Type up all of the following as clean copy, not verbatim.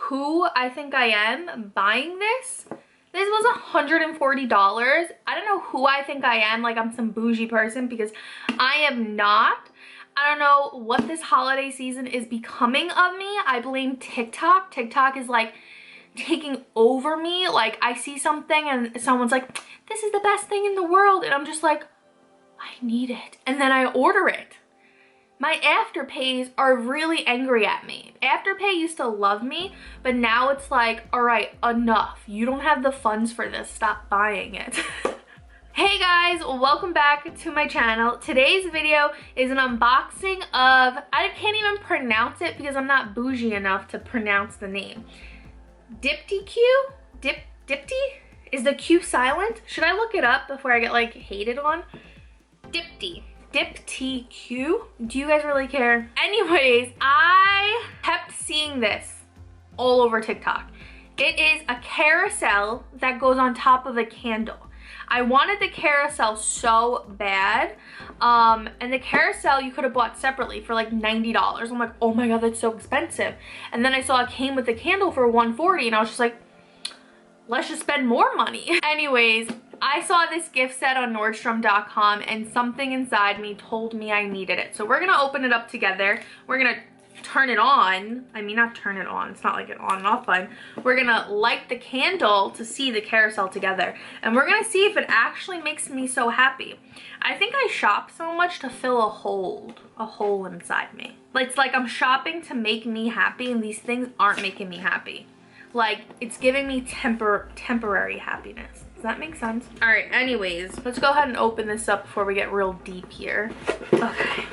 who I think I am buying this. This was $140. I don't know who I think I am, like I'm some bougie person, because I am not. I don't know what this holiday season is becoming of me. I blame TikTok. TikTok is like taking over me. Like I see something and someone's like, this is the best thing in the world. And I'm just like, I need it. And then I order it. My Afterpays are really angry at me. Afterpay used to love me, but now it's like, all right, enough. You don't have the funds for this. Stop buying it. Hey guys, welcome back to my channel. Today's video is an unboxing of, I can't even pronounce it because I'm not bougie enough to pronounce the name. DIPTYQUE? Dipty? Is the Q silent? Should I look it up before I get like hated on? DIPTYQUE? Do you guys really care? Anyways, I kept seeing this all over TikTok. It is a carousel that goes on top of a candle. I wanted the carousel so bad. And the carousel you could have bought separately for like $90. I'm like, oh my god, that's so expensive. And then I saw it came with the candle for $140 and I was just like, let's just spend more money. Anyways, I saw this gift set on nordstrom.com and something inside me told me I needed it. So we're gonna open it up together. We're gonna turn it on. I mean, not turn it on. It's not like an on and off button. We're gonna light the candle to see the carousel together. And we're gonna see if it actually makes me so happy. I think I shop so much to fill a hole inside me. It's like I'm shopping to make me happy and these things aren't making me happy. Like, it's giving me temporary happiness. Does that make sense? All right, anyways, let's go ahead and open this up before we get real deep here. Okay.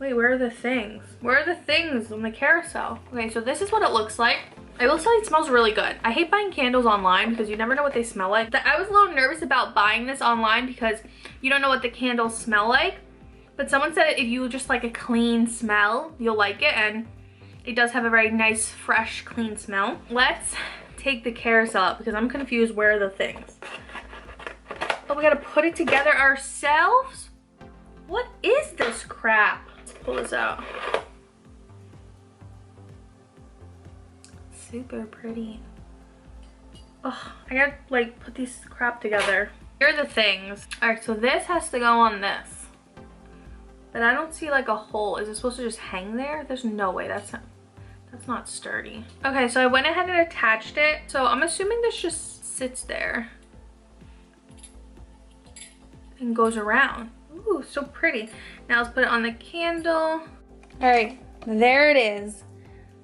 Wait, where are the things? Where are the things on the carousel? Okay, so this is what it looks like. I will say it smells really good. I hate buying candles online because you never know what they smell like. I was a little nervous about buying this online because you don't know what the candles smell like. But someone said if you just like a clean smell, you'll like it. And it does have a very nice, fresh, clean smell. Let's take the carousel out because I'm confused where are the things. Oh, we gotta put it together ourselves? What is this crap? Let's pull this out. Super pretty. Oh, I gotta like put these crap together. Here are the things. All right, so this has to go on this. But I don't see like a hole. Is it supposed to just hang there? There's no way. That's not sturdy. Okay, so I went ahead and attached it. So I'm assuming this just sits there and goes around. Ooh, so pretty. Now let's put it on the candle. All right, there it is.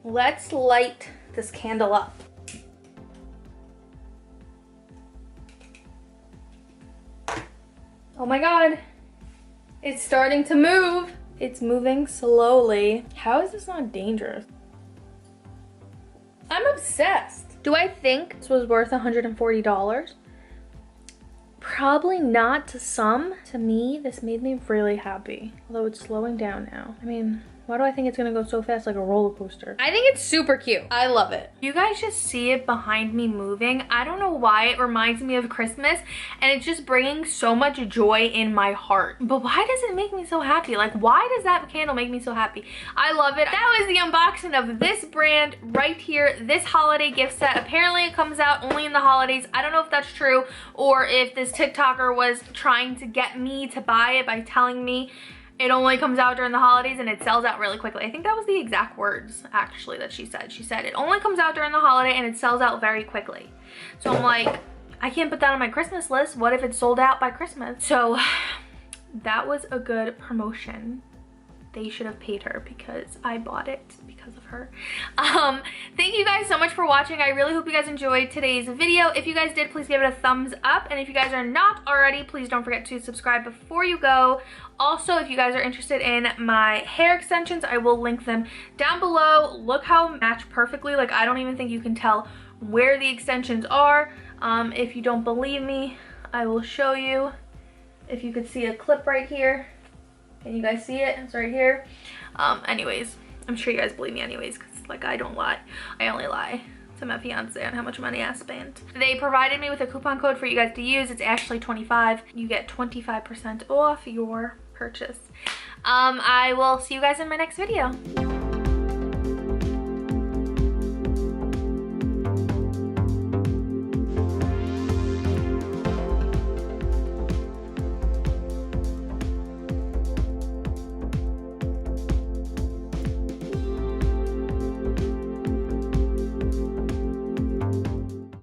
Let's light this candle up. Oh my god. It's starting to move. It's moving slowly. How is this not dangerous? I'm obsessed. Do I think this was worth $140? Probably not to some. To me, this made me really happy. Although it's slowing down now. I mean, why do I think it's gonna go so fast like a roller coaster? I think it's super cute. I love it. You guys just see it behind me moving. I don't know why it reminds me of Christmas and it's just bringing so much joy in my heart. But why does it make me so happy? Like, why does that candle make me so happy? I love it. That was the unboxing of this brand right here, this holiday gift set. Apparently it comes out only in the holidays. I don't know if that's true or if this TikToker was trying to get me to buy it by telling me it only comes out during the holidays and it sells out really quickly. I think that was the exact words, actually, that she said. She said, it only comes out during the holiday and it sells out very quickly. So I'm like, I can't put that on my Christmas list. What if it's sold out by Christmas? So that was a good promotion. They should have paid her because I bought it because of her. Thank you guys so much for watching. I really hope you guys enjoyed today's video. If you guys did, please give it a thumbs up. And if you guys are not already, please don't forget to subscribe before you go. Also, if you guys are interested in my hair extensions, I will link them down below. Look how match perfectly. Like, I don't even think you can tell where the extensions are. If you don't believe me, I will show you. If you could see a clip right here. Can you guys see it? It's right here. Anyways, I'm sure you guys believe me anyways, because like I don't lie. I only lie to my fiance on how much money I spent. They provided me with a coupon code for you guys to use. It's actually 25. You get 25% off your purchase. I will see you guys in my next video.